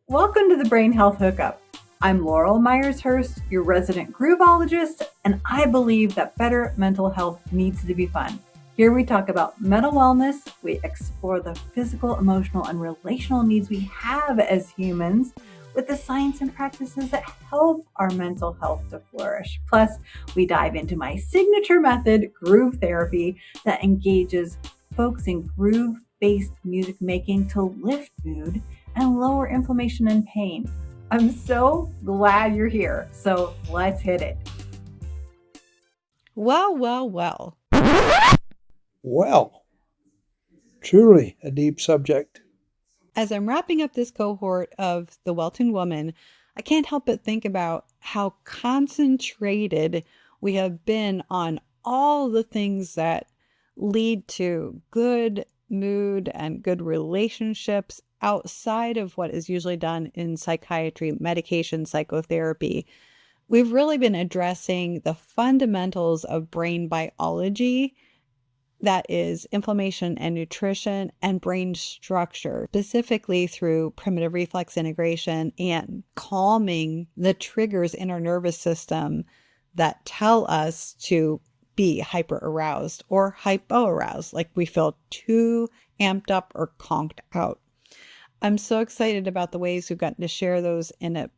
Welcome to the Brain Health Hookup. I'm Laurel Myers Hurst, your resident groovologist, and I believe that better mental health needs to be fun. Here we talk about mental wellness, we explore the physical, emotional, and relational needs we have as humans with the science and practices that help our mental health to flourish. Plus, we dive into my signature method, groove therapy, that engages folks in groove-based music making to lift mood and lower inflammation and pain. I'm so glad you're here. So let's hit it. Well. Well, truly a deep subject. As I'm wrapping up this cohort of the WellTuned Woman, I can't help but think about how concentrated we have been on all the things that lead to good mood and good relationships outside of what is usually done in psychiatry, medication, psychotherapy. We've really been addressing the fundamentals of brain biology, that is inflammation and nutrition and brain structure, specifically through primitive reflex integration and calming the triggers in our nervous system that tell us to be hyper aroused or hypo aroused, like we feel too amped up or conked out. I'm so excited about the ways we've gotten to share those in a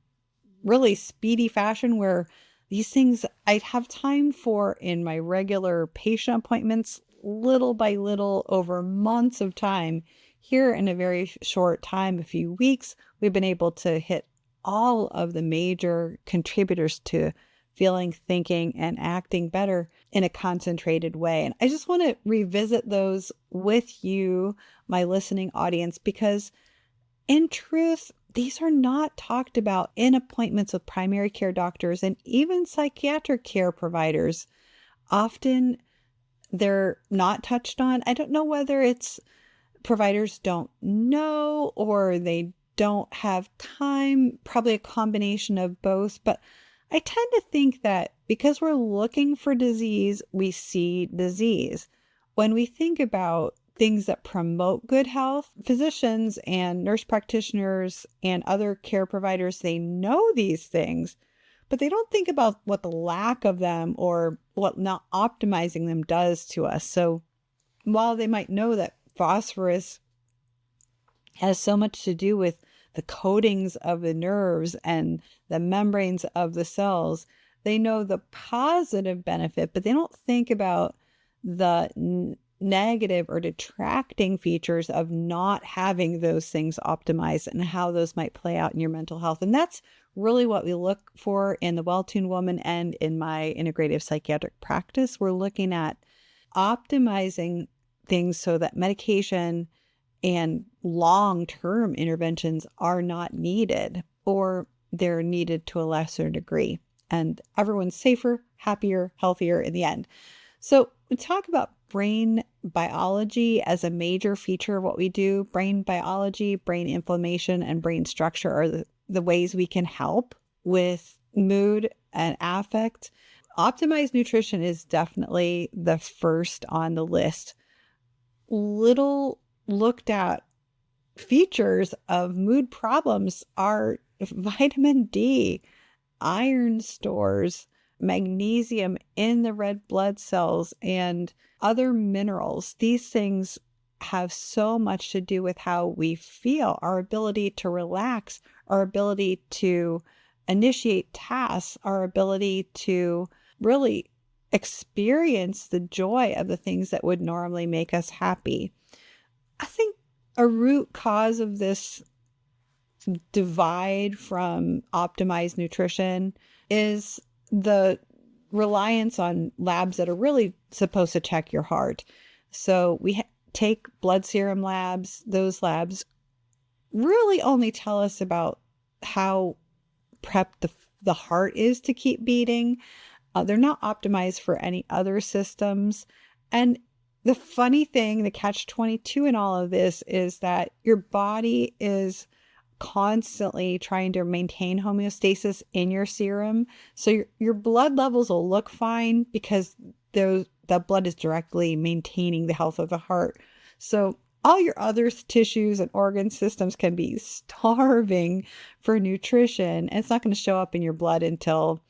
really speedy fashion where these things I'd have time for in my regular patient appointments, little by little over months of time. Here in a very short time, a few weeks, we've been able to hit all of the major contributors to feeling, thinking, and acting better in a concentrated way. And I just want to revisit those with you, my listening audience, because in truth, these are not talked about in appointments with primary care doctors and even psychiatric care providers. Often they're not touched on. I don't know whether it's providers don't know or they don't have time, probably a combination of both. But I tend to think that because we're looking for disease, we see disease. When we think about things that promote good health, physicians and nurse practitioners and other care providers, they know these things, but they don't think about what the lack of them or what not optimizing them does to us. So while they might know that phosphorus has so much to do with the coatings of the nerves and the membranes of the cells, they know the positive benefit, but they don't think about the negative or detracting features of not having those things optimized and how those might play out in your mental health. And that's really what we look for in the WellTuned Woman and in my integrative psychiatric practice. We're looking at optimizing things so that medication and long-term interventions are not needed, or they're needed to a lesser degree, and everyone's safer, happier, healthier in the end. So we talk about brain biology as a major feature of what we do. Brain biology, brain inflammation, and brain structure are the ways we can help with mood and affect. Optimized nutrition is definitely the first on the list. Little looked at features of mood problems are vitamin D, iron stores, magnesium in the red blood cells, and other minerals. These things have so much to do with how we feel, our ability to relax, our ability to initiate tasks, our ability to really experience the joy of the things that would normally make us happy. I think a root cause of this divide from optimized nutrition is the reliance on labs that are really supposed to check your heart. So we take blood serum labs. Those labs really only tell us about how prepped the heart is to keep beating. They're not optimized for any other systems. And the funny thing, the catch-22 in all of this is that your body is constantly trying to maintain homeostasis in your serum. So your blood levels will look fine because the blood is directly maintaining the health of the heart. So all your other tissues and organ systems can be starving for nutrition. And it's not going to show up in your blood until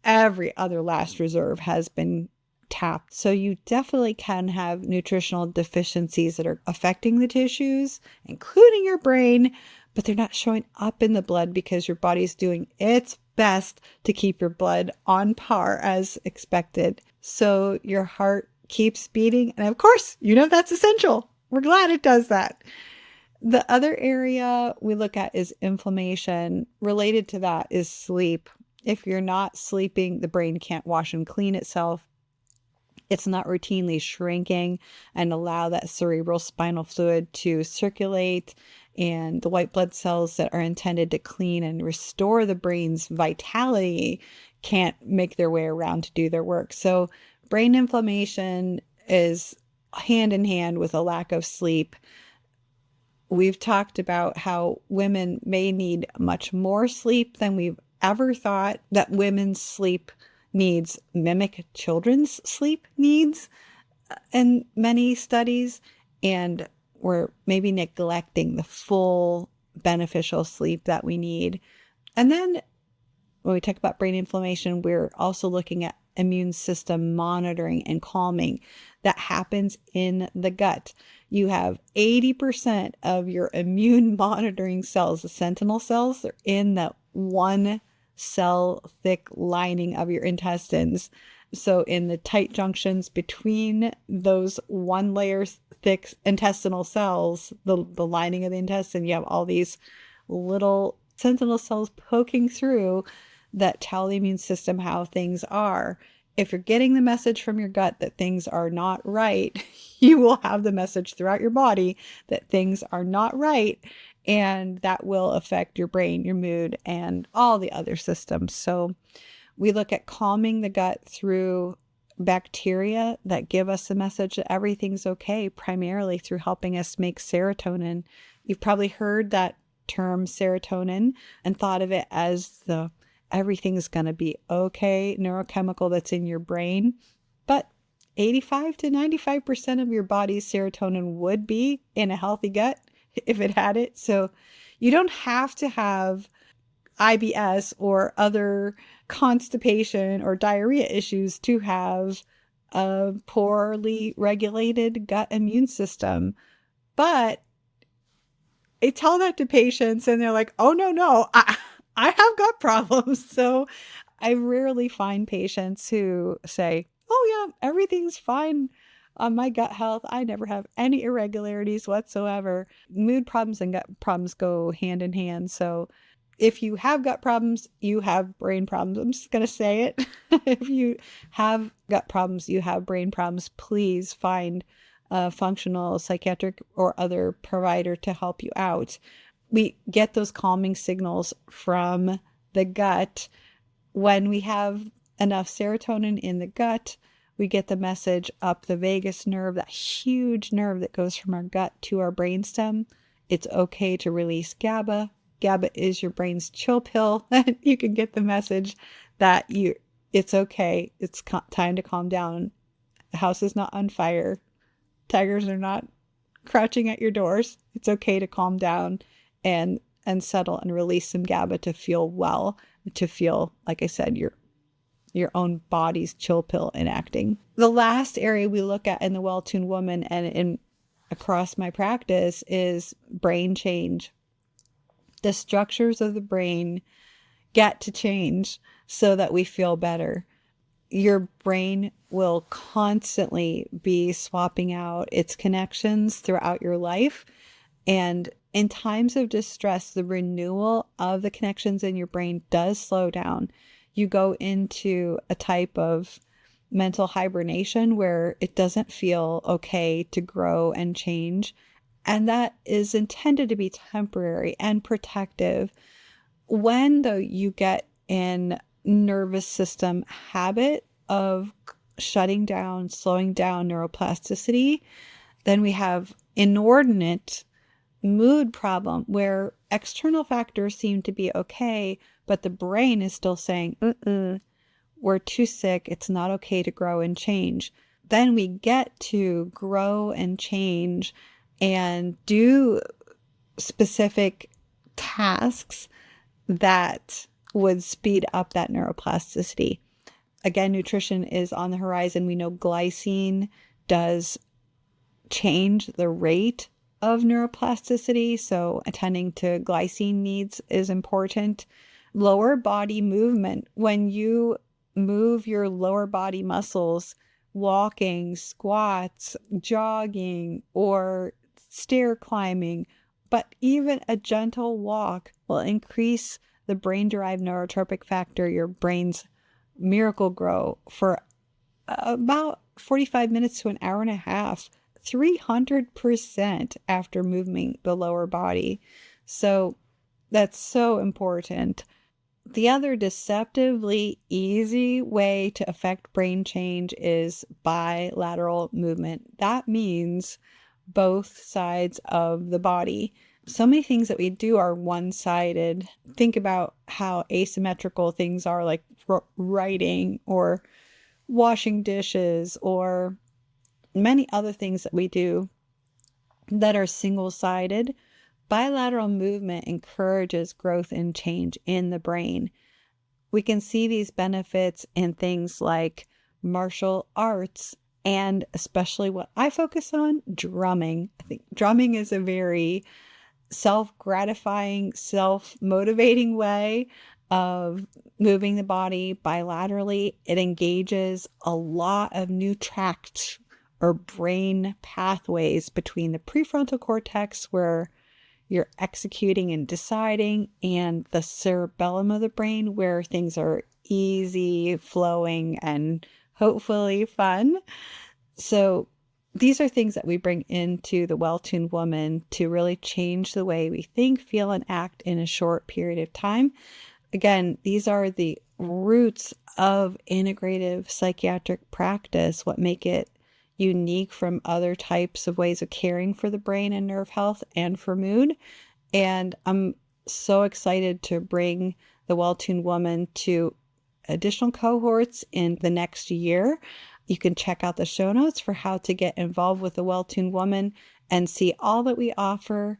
every other last reserve has been tapped. So you definitely can have nutritional deficiencies that are affecting the tissues, including your brain, but they're not showing up in the blood because your body's doing its best to keep your blood on par as expected. So your heart keeps beating. And of course, that's essential. We're glad it does that. The other area we look at is inflammation. Related to that is sleep. If you're not sleeping, the brain can't wash and clean itself. It's not routinely shrinking and allow that cerebral spinal fluid to circulate, and the white blood cells that are intended to clean and restore the brain's vitality can't make their way around to do their work. So brain inflammation is hand in hand with a lack of sleep. We've talked about how women may need much more sleep than we've ever thought, that women's sleep needs mimic children's sleep needs in many studies, and we're maybe neglecting the full beneficial sleep that we need. And then when we talk about brain inflammation, we're also looking at immune system monitoring and calming that happens in the gut. You have 80% of your immune monitoring cells, the sentinel cells, they're in the one cell thick lining of your intestines. So in the tight junctions between those one layer thick intestinal cells, the lining of the intestine, you have all these little sentinel cells poking through that tell the immune system how things are. If you're getting the message from your gut that things are not right, you will have the message throughout your body that things are not right. And that will affect your brain, your mood, and all the other systems. So we look at calming the gut through bacteria that give us the message that everything's okay, primarily through helping us make serotonin. You've probably heard that term serotonin and thought of it as the everything's going to be okay neurochemical that's in your brain. But 85 to 95% of your body's serotonin would be in a healthy gut if it had it. So you don't have to have IBS or other constipation or diarrhea issues to have a poorly regulated gut immune system. But I tell that to patients and they're like, oh, no, I have gut problems. So I rarely find patients who say, oh yeah, everything's fine on my gut health. I never have any irregularities whatsoever. Mood problems and gut problems go hand in hand. So if you have gut problems, you have brain problems. I'm just going to say it. If you have gut problems, you have brain problems. Please find a functional psychiatric or other provider to help you out. We get those calming signals from the gut. When we have enough serotonin in the gut, we get the message up the vagus nerve, that huge nerve that goes from our gut to our brainstem. It's okay to release GABA. GABA is your brain's chill pill. You can get the message that it's okay. It's time to calm down. The house is not on fire. Tigers are not crouching at your doors. It's okay to calm down and settle and release some GABA to feel well, to feel, like I said, your own body's chill pill enacting. The last area we look at in the WellTuned Woman and across my practice is brain change. The structures of the brain get to change so that we feel better. Your brain will constantly be swapping out its connections throughout your life. And in times of distress, the renewal of the connections in your brain does slow down. You go into a type of mental hibernation where it doesn't feel okay to grow and change. And that is intended to be temporary and protective. When, though, you get in nervous system habit of shutting down, slowing down neuroplasticity, then we have inordinate mood problem where external factors seem to be okay, but the brain is still saying, we're too sick. It's not okay to grow and change. Then we get to grow and change and do specific tasks that would speed up that neuroplasticity. Again, nutrition is on the horizon. We know glycine does change the rate of neuroplasticity, so attending to glycine needs is important. Lower body movement. When you move your lower body muscles, walking, squats, jogging, or stair climbing, but even a gentle walk will increase the brain-derived neurotropic factor, your brain's miracle grow, for about 45 minutes to an hour and a half, 300% after moving the lower body. So that's so important. The other deceptively easy way to affect brain change is bilateral movement. That means both sides of the body. So many things that we do are one-sided. Think about how asymmetrical things are, like writing or washing dishes or many other things that we do that are single-sided. Bilateral movement encourages growth and change in the brain. We can see these benefits in things like martial arts, and especially what I focus on, drumming. I think drumming is a very self-gratifying, self-motivating way of moving the body bilaterally. It engages a lot of new tracts or brain pathways between the prefrontal cortex, where you're executing and deciding, and the cerebellum of the brain, where things are easy, flowing, and hopefully fun. So these are things that we bring into the WellTuned Woman to really change the way we think, feel, and act in a short period of time. Again, these are the roots of integrative psychiatric practice, what make it unique from other types of ways of caring for the brain and nerve health and for mood. And I'm so excited to bring the WellTuned Woman to additional cohorts in the next year. You can check out the show notes for how to get involved with the WellTuned Woman and see all that we offer.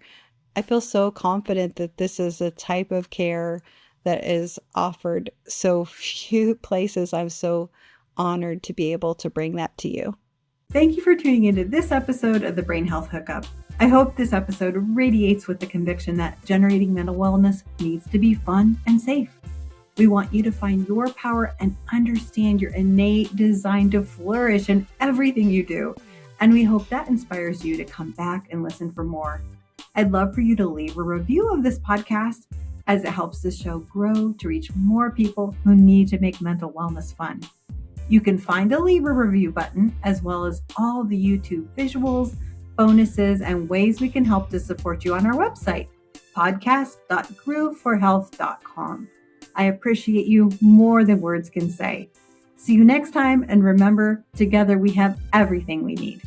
I feel so confident that this is a type of care that is offered so few places. I'm so honored to be able to bring that to you. Thank you for tuning into this episode of the Brain Health Hookup. I hope this episode radiates with the conviction that generating mental wellness needs to be fun and safe. We want you to find your power and understand your innate design to flourish in everything you do. And we hope that inspires you to come back and listen for more. I'd love for you to leave a review of this podcast, as it helps the show grow to reach more people who need to make mental wellness fun. You can find a leave a review button, as well as all the YouTube visuals, bonuses, and ways we can help to support you on our website, podcast.grooveforhealth.com. I appreciate you more than words can say. See you next time, and remember, together we have everything we need.